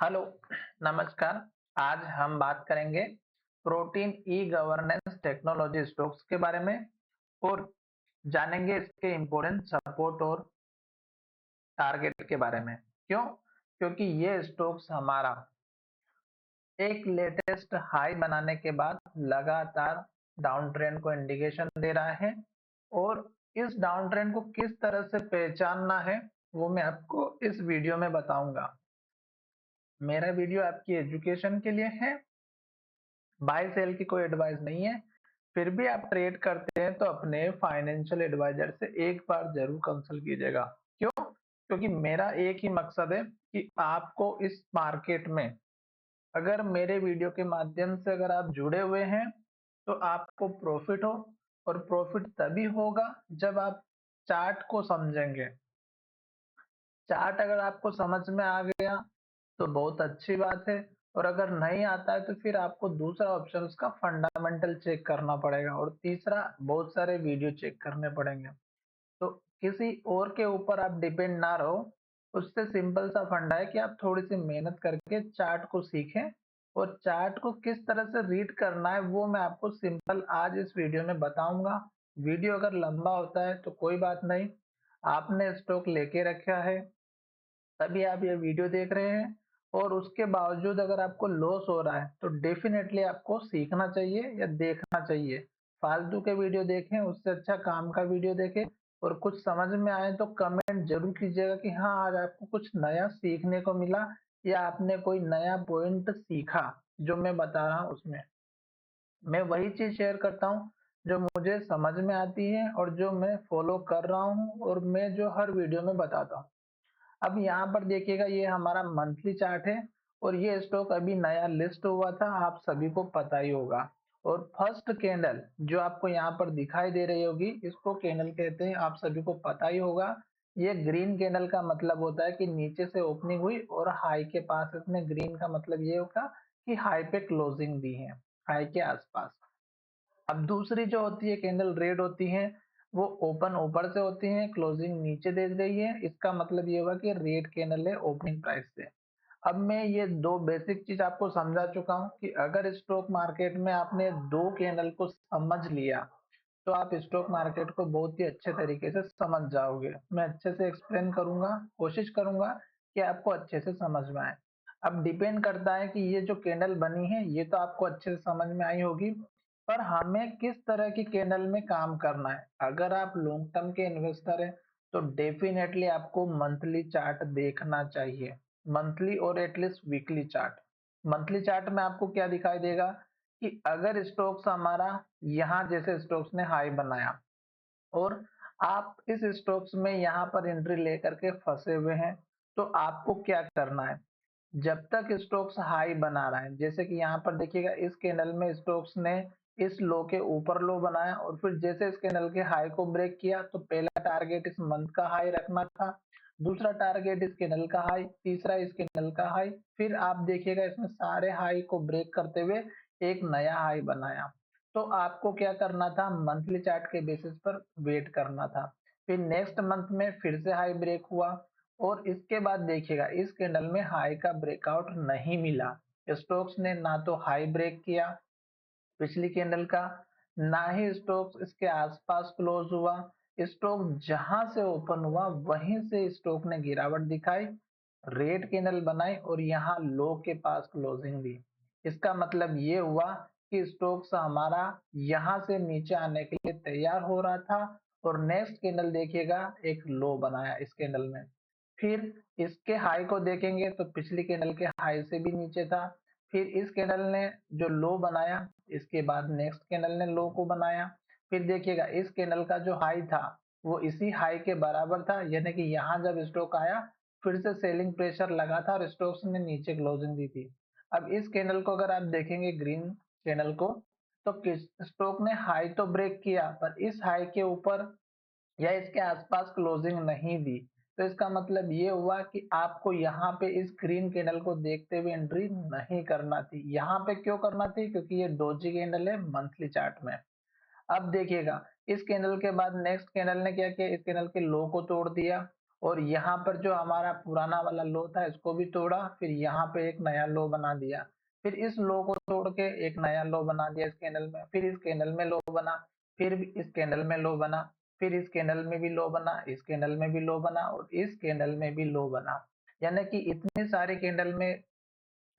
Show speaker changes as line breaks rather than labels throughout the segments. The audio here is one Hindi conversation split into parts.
हेलो, नमस्कार। आज हम बात करेंगे protein e governance technology stocks के बारे में और जानेंगे इसके इम्पोर्टेंट सपोर्ट और टारगेट के बारे में। क्यों? क्योंकि ये स्टॉक्स हमारा एक लेटेस्ट हाई बनाने के बाद लगातार डाउन ट्रेंड को इंडिकेशन दे रहा है और इस डाउन ट्रेंड को किस तरह से पहचानना है वो मैं आपको इस वीडियो में बताऊंगा। मेरा वीडियो आपकी एजुकेशन के लिए है, बाय सेल की कोई एडवाइस नहीं है। फिर भी आप ट्रेड करते हैं तो अपने फाइनेंशियल एडवाइजर से एक बार जरूर कंसल्ट कीजिएगा। क्यों? क्योंकि मेरा एक ही मकसद है कि आपको इस मार्केट में अगर मेरे वीडियो के माध्यम से अगर आप जुड़े हुए हैं तो आपको प्रॉफिट हो, और प्रॉफिट तभी होगा जब आप चार्ट को समझेंगे। चार्ट अगर आपको समझ में आ गया तो बहुत अच्छी बात है, और अगर नहीं आता है तो फिर आपको दूसरा ऑप्शन उसका फंडामेंटल चेक करना पड़ेगा और तीसरा बहुत सारे वीडियो चेक करने पड़ेंगे। तो किसी और के ऊपर आप डिपेंड ना रहो। उससे सिंपल सा फंडा है कि आप थोड़ी सी मेहनत करके चार्ट को सीखें, और चार्ट को किस तरह से रीड करना है वो मैं आपको सिंपल आज इस वीडियो में बताऊंगा। वीडियो अगर लंबा होता है तो कोई बात नहीं, आपने स्टॉक लेके रखा है तभी आप ये वीडियो देख रहे हैं, और उसके बावजूद अगर आपको लॉस हो रहा है तो डेफिनेटली आपको सीखना चाहिए या देखना चाहिए। फालतू के वीडियो देखें उससे अच्छा काम का वीडियो देखें। और कुछ समझ में आए तो कमेंट जरूर कीजिएगा कि हाँ, आज आपको कुछ नया सीखने को मिला या आपने कोई नया पॉइंट सीखा जो मैं बता रहा हूँ उसमें। मैं वही चीज शेयर करता हूँ जो मुझे समझ में आती है और जो मैं फॉलो कर रहा हूँ और मैं जो हर वीडियो में बताता हूँ। अब यहाँ पर देखिएगा, ये हमारा मंथली चार्ट है और ये स्टॉक अभी नया लिस्ट हुआ था, आप सभी को पता ही होगा। और फर्स्ट कैंडल जो आपको यहाँ पर दिखाई दे रही होगी इसको कैंडल कहते हैं, आप सभी को पता ही होगा। ये ग्रीन कैंडल का मतलब होता है कि नीचे से ओपनिंग हुई और हाई के पास, इसमें ग्रीन का मतलब ये होगा कि हाई पे क्लोजिंग दी है, हाई के आसपास। अब दूसरी जो होती है कैंडल रेड होती है, वो ओपन ऊपर से होती है, क्लोजिंग नीचे दे गई है, इसका मतलब ये हुआ कि रेड कैंडल है ओपनिंग प्राइस से। अब मैं ये दो बेसिक चीज आपको समझा चुका हूँ कि अगर स्टॉक मार्केट में आपने दो कैंडल को समझ लिया तो आप स्टॉक मार्केट को बहुत ही अच्छे तरीके से समझ जाओगे। मैं अच्छे से एक्सप्लेन करूंगा, कोशिश करूंगा कि आपको अच्छे से समझ में आए। अब डिपेंड करता है कि ये जो कैंडल बनी है ये तो आपको अच्छे से समझ में आई होगी, पर हमें किस तरह की कैंडल में काम करना है। अगर आप लॉन्ग टर्म के इन्वेस्टर हैं तो डेफिनेटली आपको मंथली चार्ट देखना चाहिए, मंथली और at least weekly chart. Monthly chart में आपको क्या दिखाई देगा कि अगर स्टॉक्स हमारा यहाँ जैसे स्टॉक्स ने हाई बनाया और आप इस स्टॉक्स में यहाँ पर एंट्री लेकर के फंसे हुए हैं, तो आपको क्या करना है? जब तक स्टॉक्स हाई बना रहा है, जैसे कि यहाँ पर देखिएगा इस कैंडल में स्टॉक्स ने इस लो के ऊपर लो बनाया और फिर जैसे इस कैंडल के हाई को ब्रेक किया तो पहला टारगेट इस मंथ का हाई रखना था, दूसरा टारगेट इस कैंडल का हाई, तीसरा इस कैंडल का हाई। फिर आप देखिएगा इसमें सारे हाई को ब्रेक करते हुए एक नया हाई बनाया। तो आपको क्या करना था? मंथली चार्ट के बेसिस पर वेट करना था। फिर नेक्स्ट मंथ में फिर से हाई ब्रेक हुआ और इसके बाद देखिएगा इस कैंडल में हाई का ब्रेकआउट नहीं मिला। स्टॉक्स ने ना तो हाई ब्रेक किया पिछली कैंडल का, ना ही स्टॉक्स इसके आसपास क्लोज हुआ। स्टॉक जहां से ओपन हुआ वहीं से स्टॉक ने गिरावट दिखाई, रेड कैंडल बनाई और यहाँ लो के पास क्लोजिंग दी। इसका मतलब ये हुआ कि स्टॉक्स हमारा यहाँ से नीचे आने के लिए तैयार हो रहा था, और नेक्स्ट कैंडल देखिएगा एक लो बनाया इस कैंडल में। फिर इसके हाई को देखेंगे तो पिछली कैंडल के हाई से भी नीचे था। फिर इस कैंडल ने जो लो बनाया, इसके बाद नेक्स्ट कैंडल ने लो को बनाया। फिर देखिएगा इस कैंडल का जो हाई था वो इसी हाई के बराबर था, यानी कि यहाँ जब स्टॉक आया फिर से सेलिंग प्रेशर लगा था और स्टॉक्स ने नीचे क्लोजिंग दी थी। अब इस कैंडल को अगर आप देखेंगे ग्रीन कैंडल को, तो स्टॉक ने हाई तो ब्रेक किया पर इस हाई के ऊपर या इसके आसपास क्लोजिंग नहीं दी। तो इसका मतलब ये हुआ कि आपको यहाँ पे इस ग्रीन कैंडल को देखते हुए एंट्री नहीं करना थी। यहाँ पे क्यों करना थी? क्योंकि ये डोजी कैंडल है मंथली चार्ट में। अब देखिएगा इस कैंडल के बाद नेक्स्ट कैंडल ने क्या किया, इस कैंडल के लो को तोड़ दिया और यहाँ पर जो हमारा पुराना वाला लो था इसको भी तोड़ा, फिर यहाँ पे एक नया लो बना दिया, फिर इस लो को तोड़ के एक नया लो बना दिया इस कैंडल में, फिर इस कैंडल में लो बना, फिर भी इस कैंडल में लो बना, फिर इस कैंडल में भी लो बना, इस कैंडल में भी लो बना और इस कैंडल में भी लो बना। यानी कि इतनी सारी कैंडल में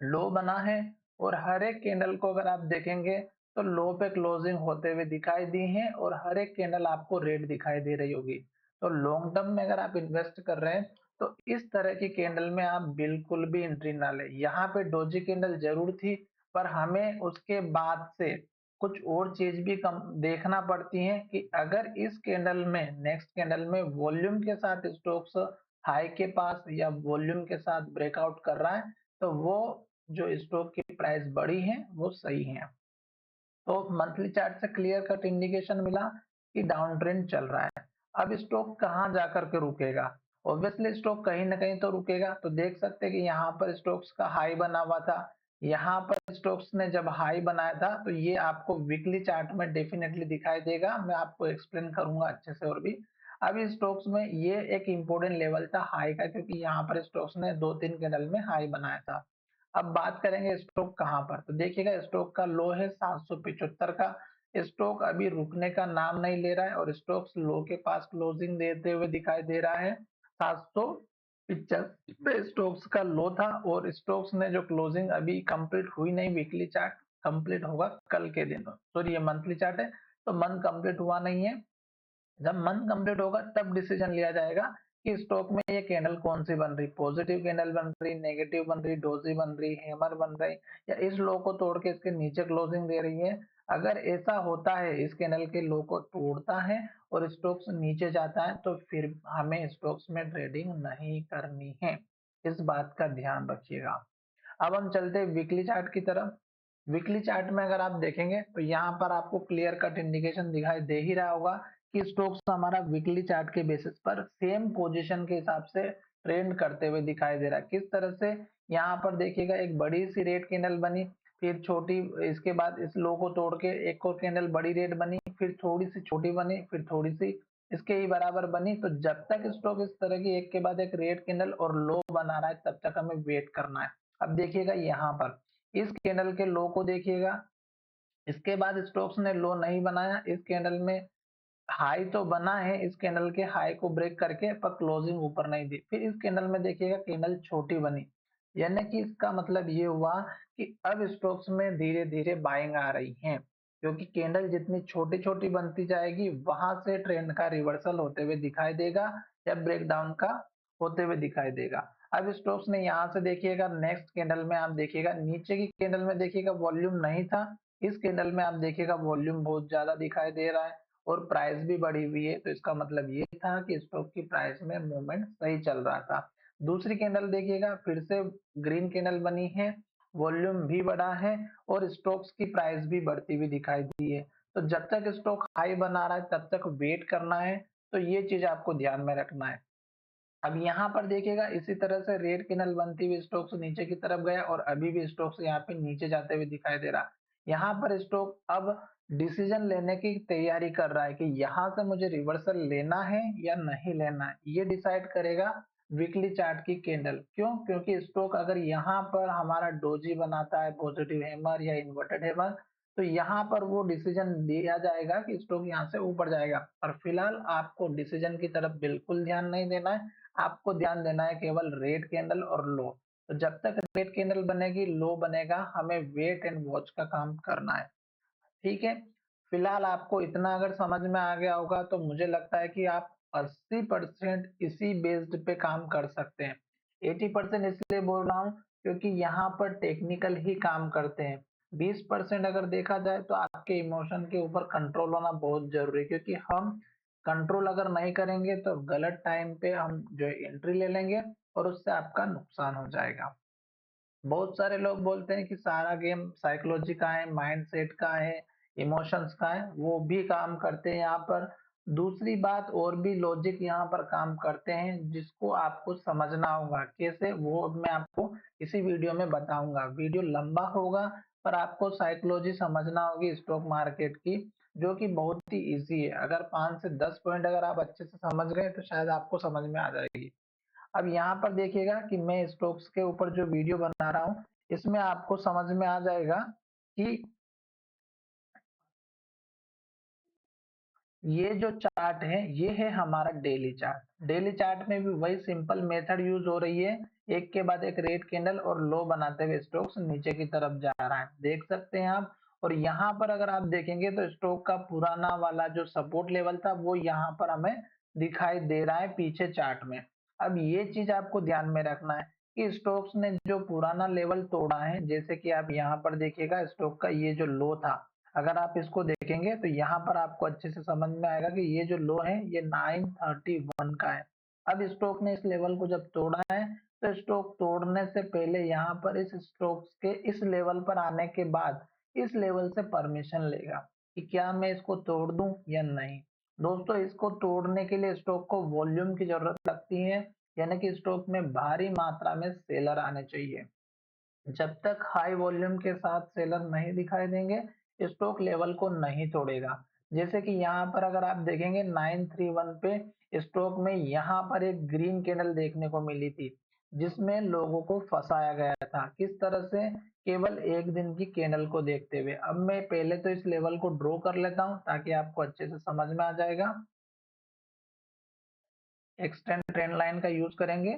लो बना है और हर एक कैंडल को अगर आप देखेंगे तो लो पे क्लोजिंग होते हुए दिखाई दी है और हर एक कैंडल आपको रेड दिखाई दे रही होगी। तो लॉन्ग टर्म में अगर आप इन्वेस्ट कर रहे हैं तो इस तरह की कैंडल में आप बिल्कुल भी एंट्री ना लें। यहाँ पे डोजी कैंडल जरूर थी पर हमें उसके बाद से कुछ और चीज भी कम देखना पड़ती है कि अगर इस कैंडल में नेक्स्ट कैंडल में वॉल्यूम के साथ स्टॉक्स हाई के पास या वॉल्यूम के साथ ब्रेकआउट कर रहा है तो वो जो स्टॉक की प्राइस बढ़ी है वो सही है। तो मंथली चार्ट से क्लियर कट इंडिकेशन मिला कि डाउन ट्रेंड चल रहा है। अब स्टॉक कहाँ जाकर के रुकेगा? ऑब्वियसली स्टॉक कहीं ना कहीं तो रुकेगा। तो देख सकते हैं कि यहाँ पर स्टॉक्स का हाई बना हुआ था, यहाँ पर स्टॉक्स ने जब हाई बनाया था तो ये आपको वीकली चार्ट में डेफिनेटली दिखाई देगा, मैं आपको एक्सप्लेन करूंगा अच्छे से और भी। अभी स्टॉक्स में ये एक इंपॉर्टेंट लेवल था हाई का, क्योंकि यहाँ पर स्टॉक्स ने 2-3 कैंडल में हाई बनाया था। अब बात करेंगे स्टॉक कहाँ पर, तो देखिएगा स्टॉक का लो है 775 का। स्टॉक अभी रुकने का नाम नहीं ले रहा है और स्टॉक्स लो के पास क्लोजिंग देते हुए दिखाई दे रहा है। 785 पे स्टॉक्स का लो था और स्टॉक्स ने जो क्लोजिंग अभी कंप्लीट हुई नहीं, वीकली चार्ट कंप्लीट होगा कल के दिन, सॉरी ये मंथली चार्ट है तो मंथ कंप्लीट हुआ नहीं है। जब मंथ कंप्लीट होगा तब डिसीजन लिया जाएगा कि स्टॉक में ये कैंडल कौन सी बन रही, पॉजिटिव कैंडल बन रही, नेगेटिव बन रही, डोजी बन रही, हैमर बन रही, या इस लो को तोड़ के इसके नीचे क्लोजिंग दे रही है। अगर ऐसा होता है, इस कैंडल के लो को तोड़ता है और स्टॉक्स नीचे जाता है तो फिर हमें स्टॉक्स में ट्रेडिंग नहीं करनी है, इस बात का ध्यान रखिएगा। अब हम चलते हैं वीकली चार्ट की तरफ। वीकली चार्ट में अगर आप देखेंगे तो यहाँ पर आपको क्लियर कट इंडिकेशन दिखाई दे ही रहा होगा कि स्टॉक्स हमारा वीकली चार्ट के बेसिस पर सेम पोजीशन के हिसाब से ट्रेंड करते हुए दिखाई दे रहा है। किस तरह से, यहाँ पर देखिएगा एक बड़ी सी रेड कैंडल बनी, फिर छोटी, इसके बाद इस लो को तोड़ के एक और कैंडल बड़ी रेड बनी, फिर थोड़ी सी छोटी बनी, फिर थोड़ी सी इसके ही बराबर बनी। तो जब तक स्टॉक इस तरह की एक के बाद एक रेड कैंडल और लो बना रहा है तब तक हमें वेट करना है। अब देखिएगा यहाँ पर इस कैंडल के लो को देखिएगा, इसके बाद स्टॉक्स ने लो नहीं बनाया, इस कैंडल में हाई तो बना है, इस कैंडल के हाई को ब्रेक करके पर क्लोजिंग ऊपर नहीं दी। फिर इस कैंडल में देखिएगा कैंडल छोटी बनी, यानी कि इसका मतलब ये हुआ कि अब स्टॉक्स में धीरे धीरे बाइंग आ रही है, क्योंकि कैंडल जितनी छोटी छोटी बनती जाएगी वहां से ट्रेंड का रिवर्सल होते हुए दिखाई देगा या ब्रेकडाउन का होते हुए दिखाई देगा। अब स्टॉक्स ने यहाँ से देखिएगा नेक्स्ट कैंडल में आप देखिएगा नीचे की कैंडल में देखिएगा वॉल्यूम नहीं था, इस कैंडल में आप देखिएगा वॉल्यूम बहुत ज्यादा दिखाई दे रहा है और प्राइस भी बढ़ी हुई है। तो इसका मतलब ये था कि स्टॉक की प्राइस में मूवमेंट सही चल रहा था। दूसरी कैंडल देखिएगा फिर से ग्रीन कैंडल बनी है, वॉल्यूम भी बढ़ा है और स्टॉक्स की प्राइस भी बढ़ती हुई दिखाई दी है। तो जब तक स्टॉक हाई बना रहा है तब तक वेट करना है, तो ये चीज आपको ध्यान में रखना है। अब यहाँ पर देखिएगा इसी तरह से रेड कैंडल बनती हुई स्टॉक्स नीचे की तरफ गया और अभी भी स्टॉक्स यहाँ पे नीचे जाते हुए दिखाई दे रहा। यहाँ पर स्टॉक अब डिसीजन लेने की तैयारी कर रहा है कि यहाँ से मुझे रिवर्सल लेना है या नहीं लेना है, ये डिसाइड करेगा वीकली चार्ट की कैंडल। क्यों? क्योंकि स्टॉक अगर यहाँ पर हमारा डोजी बनाता है, पॉजिटिव हैमर या इन्वर्टेड हैमर, तो यहाँ पर वो डिसीजन दिया जाएगा कि स्टॉक यहाँ से ऊपर जाएगा। और फिलहाल आपको डिसीजन की तरफ बिल्कुल ध्यान नहीं देना है, आपको ध्यान देना है केवल रेड कैंडल और लो। तो जब तक रेड कैंडल बनेगी, लो बनेगा, हमें वेट एंड वॉच का काम करना है। ठीक है, फिलहाल आपको इतना अगर समझ में आ गया होगा तो मुझे लगता है कि आप 80% इसी बेस्ड पे काम कर सकते हैं। 80% इसलिए बोल रहा हूँ क्योंकि यहाँ पर टेक्निकल ही काम करते हैं। 20% अगर देखा जाए तो आपके इमोशन के ऊपर कंट्रोल होना बहुत जरूरी है, क्योंकि हम कंट्रोल अगर नहीं करेंगे तो गलत टाइम पे हम जो एंट्री ले लेंगे और उससे आपका नुकसान हो जाएगा। बहुत सारे लोग बोलते हैं कि सारा गेम साइकोलॉजी का है, माइंडसेट का है, इमोशंस का है, वो भी काम करते हैं यहाँ पर। दूसरी बात और भी लॉजिक यहाँ पर काम करते हैं जिसको आपको समझना होगा, कैसे वो मैं आपको इसी वीडियो में बताऊंगा। वीडियो लंबा होगा पर आपको साइकोलॉजी समझना होगी स्टॉक मार्केट की, जो कि बहुत ही इजी है। अगर 5 से 10 पॉइंट अगर आप अच्छे से समझ गए तो शायद आपको समझ में आ जाएगी। अब यहाँ पर देखिएगा कि मैं स्टॉक्स के ऊपर जो वीडियो बना रहा हूँ, इसमें आपको समझ में आ जाएगा कि ये जो चार्ट है ये है हमारा डेली चार्ट। डेली चार्ट में भी वही सिंपल मेथड यूज हो रही है, एक के बाद एक रेड कैंडल और लो बनाते हुए स्टॉक्स नीचे की तरफ जा रहा है, देख सकते हैं आप। और यहाँ पर अगर आप देखेंगे तो स्टॉक का पुराना वाला जो सपोर्ट लेवल था वो यहाँ पर हमें दिखाई दे रहा है पीछे चार्ट में। अब ये चीज आपको ध्यान में रखना है कि स्टॉक्स ने जो पुराना लेवल तोड़ा है, जैसे कि आप यहाँ पर देखिएगा स्टॉक का ये जो लो था, अगर आप इसको देखेंगे तो यहाँ पर आपको अच्छे से समझ में आएगा कि ये जो लो है ये 931 का है। अब स्टॉक ने इस लेवल को जब तोड़ा है तो स्टॉक तोड़ने से पहले यहाँ पर इस स्टॉक के इस लेवल पर आने के बाद इस लेवल से परमिशन लेगा कि क्या मैं इसको तोड़ दूं या नहीं। दोस्तों, इसको तोड़ने के लिए स्टॉक को वॉल्यूम की जरूरत लगती है, यानी कि स्टॉक में भारी मात्रा में सेलर आने चाहिए। जब तक हाई वॉल्यूम के साथ सेलर नहीं दिखाई देंगे स्टॉक लेवल को नहीं तोड़ेगा। जैसे कि यहाँ पर अगर आप देखेंगे 931 पे स्टॉक में यहाँ पर एक ग्रीन कैंडल देखने को मिली थी, जिसमें लोगों को फंसाया गया था। किस तरह से? केवल एक दिन की कैंडल को देखते हुए। अब मैं पहले तो इस लेवल को ड्रॉ कर लेता हूँ ताकि आपको अच्छे से समझ में आ जाएगा। एक्सटेंड ट्रेंड लाइन का यूज करेंगे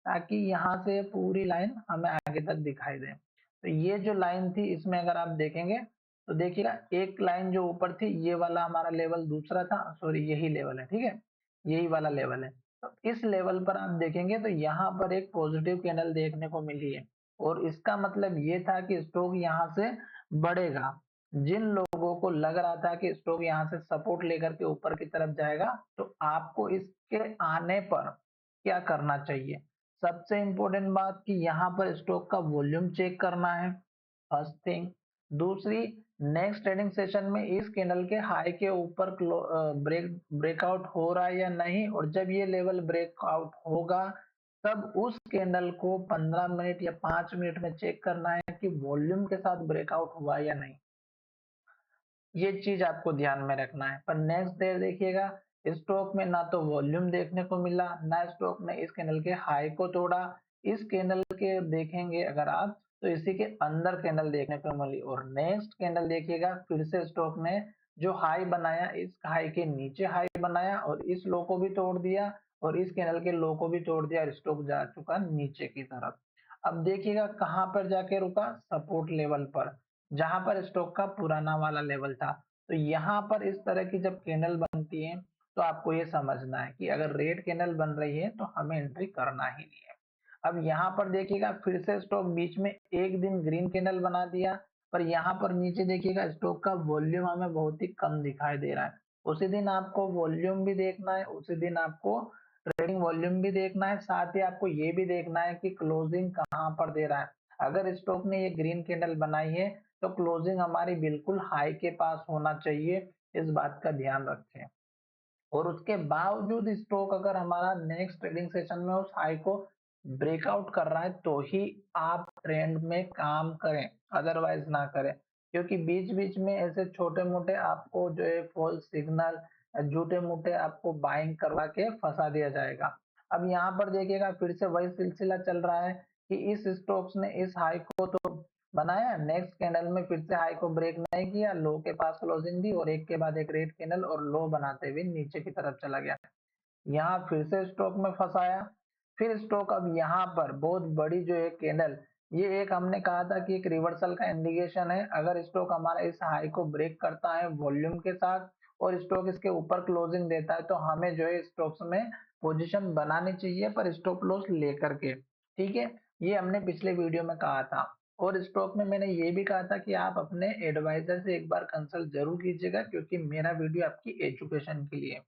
ताकि यहाँ से पूरी लाइन हमें आगे तक दिखाई दे। तो ये जो लाइन थी इसमें अगर आप देखेंगे तो देखिएगा एक लाइन जो ऊपर थी ये वाला हमारा लेवल दूसरा था, सॉरी यही लेवल है, ठीक है, यही वाला लेवल है। तो इस लेवल पर आप देखेंगे तो यहाँ पर एक पॉजिटिव कैंडल देखने को मिली है और इसका मतलब ये था कि स्टॉक यहाँ से बढ़ेगा। जिन लोगों को लग रहा था कि स्टॉक यहाँ से सपोर्ट लेकर के ऊपर की तरफ जाएगा तो आपको इसके आने पर क्या करना चाहिए? सबसे इंपॉर्टेंट बात कि यहाँ पर स्टॉक का वॉल्यूम चेक करना है, फर्स्ट थिंग। दूसरी, नेक्स्ट ट्रेडिंग सेशन में इस कैंडल के हाई के ऊपर ब्रेकआउट हो रहा है या नहीं, और जब ये लेवल ब्रेकआउट होगा तब उस कैंडल को 15 मिनट या 5 मिनट में चेक करना है कि वॉल्यूम के साथ ब्रेकआउट हुआ या नहीं। ये चीज आपको ध्यान में रखना है। पर नेक्स्ट डे देखिएगा स्टॉक में ना तो वॉल्यूम देखने को मिला, ना स्टॉक ने इस कैंडल के हाई को तोड़ा। इस कैंडल के देखेंगे अगर आप तो इसी के अंदर कैंडल देखने को मिली, और नेक्स्ट कैंडल देखिएगा फिर से स्टॉक ने जो हाई बनाया इस हाई के नीचे हाई बनाया और इस लो को भी तोड़ दिया और इस कैंडल के लो को भी तोड़ दिया और स्टॉक जा चुका नीचे की तरफ। अब देखिएगा कहां पर जाके रुका, सपोर्ट लेवल पर, जहां पर स्टॉक का पुराना वाला लेवल था। तो यहाँ पर इस तरह की जब कैंडल बनती है तो आपको ये समझना है कि अगर रेड कैंडल बन रही है तो हमें एंट्री करना ही नहीं है। अब यहाँ पर देखिएगा फिर से स्टॉक बीच में एक दिन ग्रीन कैंडल बना दिया, पर यहाँ पर नीचे देखिएगा स्टॉक का वॉल्यूम हमें बहुत ही कम दिखाई दे रहा है। उसी दिन आपको वॉल्यूम भी देखना है, उसी दिन आपको ट्रेडिंग वॉल्यूम भी देखना है, साथ ही आपको ये भी देखना है कि क्लोजिंग कहाँ पर दे रहा है। अगर स्टॉक ने ये ग्रीन कैंडल बनाई है तो क्लोजिंग हमारी बिल्कुल हाई के पास होना चाहिए, इस बात का ध्यान रखें। और उसके बावजूद स्टॉक अगर हमारा नेक्स्ट ट्रेडिंग सेशन में उस हाई को ब्रेकआउट कर रहा है तो ही आप ट्रेंड में काम करें, अदरवाइज ना करें। क्योंकि बीच बीच में ऐसे छोटे मोटे आपको जो है फॉल्स सिग्नल, झूठे मूठे आपको बाइंग करवा के फंसा दिया जाएगा। अब यहाँ पर देखिएगा फिर से वही सिलसिला चल रहा है कि इस स्टॉक्स ने इस हाई को तो बनाया, नेक्स्ट कैंडल में फिर से हाई को ब्रेक नहीं किया, लो के पास क्लोजिंग दी और एक के बाद एक रेड कैंडल और लो बनाते हुए नीचे की तरफ चला गया। यहाँ फिर से स्टॉक में फंसाया। फिर स्टॉक अब यहाँ पर बहुत बड़ी जो है कैंडल, ये एक हमने कहा था कि एक रिवर्सल का इंडिकेशन है। अगर स्टॉक हमारा इस हाई को ब्रेक करता है वॉल्यूम के साथ और स्टॉक इसके ऊपर क्लोजिंग देता है तो हमें जो है स्टॉक्स में पोजीशन बनानी चाहिए, पर स्टॉप लॉस लेकर के, ठीक है। ये हमने पिछले वीडियो में कहा था। और स्टॉक में मैंने ये भी कहा था कि आप अपने एडवाइजर से एक बार कंसल्ट जरूर कीजिएगा, क्योंकि मेरा वीडियो आपकी एजुकेशन के लिए है।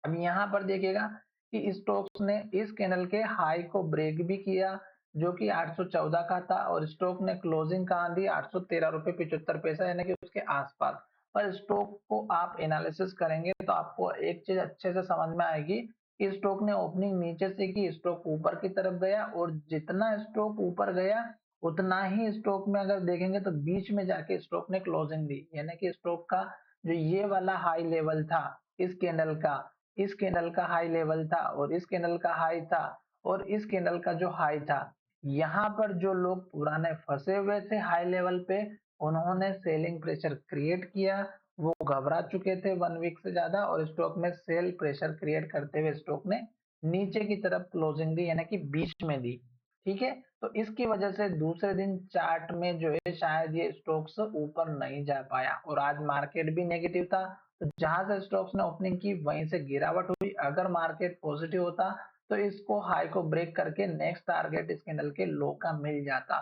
अब यहाँ पर देखिएगा कि स्टॉक्स ने इस कैंडल के हाई को ब्रेक भी किया जो कि 814 का था, और स्टॉक ने क्लोजिंग कहाँ दी, 813 रुपए 75 पैसा, यानी कि उसके आसपास। पर स्टॉक को आप एनालिसिस करेंगे तो आपको एक चीज अच्छे से समझ में आएगी कि स्टॉक ने ओपनिंग नीचे से की, स्टॉक ऊपर की तरफ गया, और जितना स्टॉक ऊपर गया उतना ही स्टॉक में अगर देखेंगे तो बीच में जाके स्टॉक ने क्लोजिंग दी, यानी कि स्टॉक का जो ये वाला हाई लेवल था इस कैंडल का हाई लेवल था और इस कैंडल का हाई था और इस कैंडल का जो हाई था, यहाँ पर जो लोग पुराने फंसे हुए थे हाई लेवल पे, उन्होंने सेलिंग प्रेशर क्रिएट किया। वो घबरा चुके थे 1 वीक से ज्यादा और स्टॉक में सेल प्रेशर क्रिएट करते हुए स्टॉक ने नीचे की तरफ क्लोजिंग दी, यानी कि बीच में दी। ठीक है, तो इसकी वजह से दूसरे दिन चार्ट में जो है शायद ये स्टॉक्स ऊपर नहीं जा पाया और आज मार्केट भी नेगेटिव था। तो जहां से स्टॉक्स ने ओपनिंग की वहीं से गिरावट हुई। अगर मार्केट पॉजिटिव होता तो इसको हाई को ब्रेक करके नेक्स्ट टारगेट इस कैंडल के लो का मिल जाता।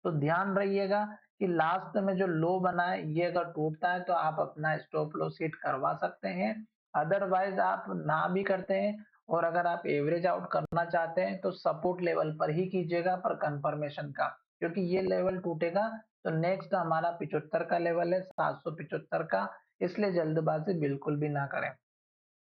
तो ध्यान रहिएगा कि लास्ट में जो लो बना है ये अगर टूटता है तो आप अपना स्टॉप लॉस हिट करवा सकते हैं, अदरवाइज आप ना भी करते हैं। और अगर आप एवरेज आउट करना चाहते हैं तो सपोर्ट लेवल पर ही कीजिएगा पर कंफर्मेशन का, क्योंकि ये लेवल टूटेगा तो नेक्स्ट हमारा 75 का लेवल है, 775 का, इसलिए जल्दबाजी बिल्कुल भी ना करें।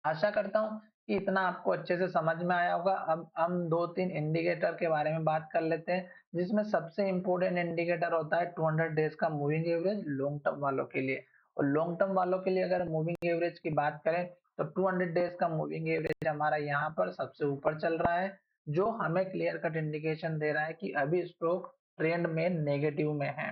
आशा करता हूँ कि इतना आपको अच्छे से समझ में आया होगा। अब हम 2-3 इंडिकेटर के बारे में बात कर लेते हैं, जिसमें सबसे इंपॉर्टेंट इंडिकेटर होता है 200 डेज का मूविंग एवरेज लॉन्ग टर्म वालों के लिए। और लॉन्ग टर्म वालों के लिए अगर मूविंग एवरेज की बात करें तो 200 डेज का मूविंग एवरेज हमारा यहाँ पर सबसे ऊपर चल रहा है, जो हमें क्लियर कट इंडिकेशन दे रहा है कि अभी स्टॉक ट्रेंड में नेगेटिव में है।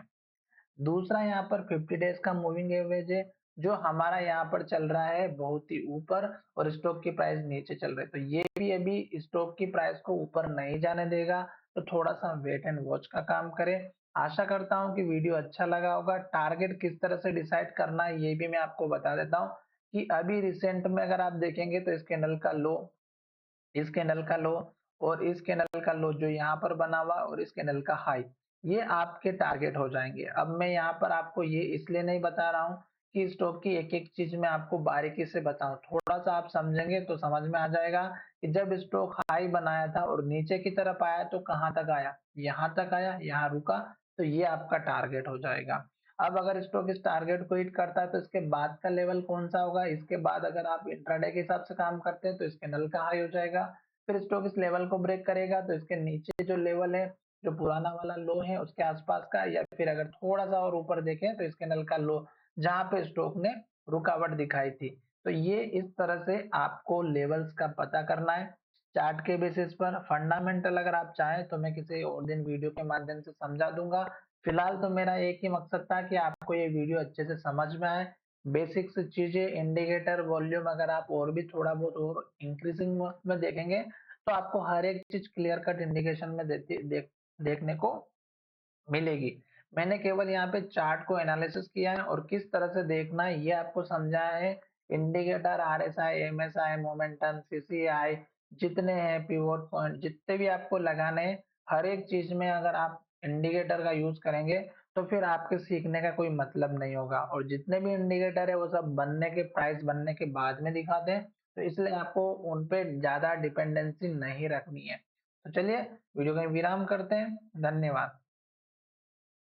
दूसरा यहाँ पर 50 डेज का मूविंग एवरेज है, जो हमारा यहाँ पर चल रहा है बहुत ही ऊपर और स्टॉक की प्राइस नीचे चल रही है। तो ये भी अभी स्टॉक की प्राइस को ऊपर नहीं जाने देगा, तो थोड़ा सा वेट एंड वॉच का काम करें। आशा करता हूँ कि वीडियो अच्छा लगा होगा। टारगेट किस तरह से डिसाइड करना है ये भी मैं आपको बता देता हूँ कि अभी रिसेंट में अगर आप देखेंगे तो इस कैंडल का लो, इस कैंडल का लो और इस कैंडल का लो जो यहाँ पर बना हुआ और इस कैंडल का हाई, ये आपके टारगेट हो जाएंगे। अब मैं यहाँ पर आपको ये इसलिए नहीं बता रहा हूँ कि स्टॉक की एक एक चीज में आपको बारीकी से बताऊं, थोड़ा सा आप समझेंगे तो समझ में आ जाएगा कि जब स्टॉक हाई बनाया था और नीचे की तरफ आया तो कहाँ तक आया, यहाँ तक आया, यहाँ रुका, तो ये आपका टारगेट हो जाएगा। अब अगर स्टॉक इस टारगेट को हिट करता है तो इसके बाद का लेवल कौन सा होगा, इसके बाद अगर आप इंट्राडे के हिसाब से काम करते हैं तो इसके नल का हाई हो जाएगा। फिर स्टॉक इस लेवल को ब्रेक करेगा तो इसके नीचे जो लेवल है, जो पुराना वाला लो है उसके आसपास का, या फिर अगर थोड़ा सा और ऊपर देखें तो इसके नल का लो जहां पे स्टॉक ने रुकावट दिखाई थी। तो ये इस तरह से आपको लेवल्स का पता करना है चार्ट के बेसिस पर। फंडामेंटल अगर आप चाहें तो मैं किसी और दिन वीडियो के माध्यम से समझा दूंगा। फिलहाल तो मेरा एक ही मकसद था कि आपको ये वीडियो अच्छे से समझ में आए। बेसिक्स चीजें, इंडिकेटर, वॉल्यूम अगर आप और भी थोड़ा बहुत और इंक्रीजिंग में देखेंगे तो आपको हर एक चीज क्लियर कट इंडिकेशन में देखने को मिलेगी। मैंने केवल यहाँ पे चार्ट को एनालिसिस किया है और किस तरह से देखना है ये आपको समझाया है। Indicator, RSI, MSI, momentum, CCI, जितने हैं पिवोट पॉइंट, जितने भी आपको लगाने हैं, हर एक चीज में अगर आप इंडिकेटर का यूज करेंगे तो फिर आपके सीखने का कोई मतलब नहीं होगा। और जितने भी इंडिकेटर है वो सब बनने के, प्राइस बनने के बाद में दिखाते हैं, तो इसलिए आपको उन पे ज्यादा डिपेंडेंसी नहीं रखनी है। तो चलिए वीडियो का विराम करते हैं। धन्यवाद।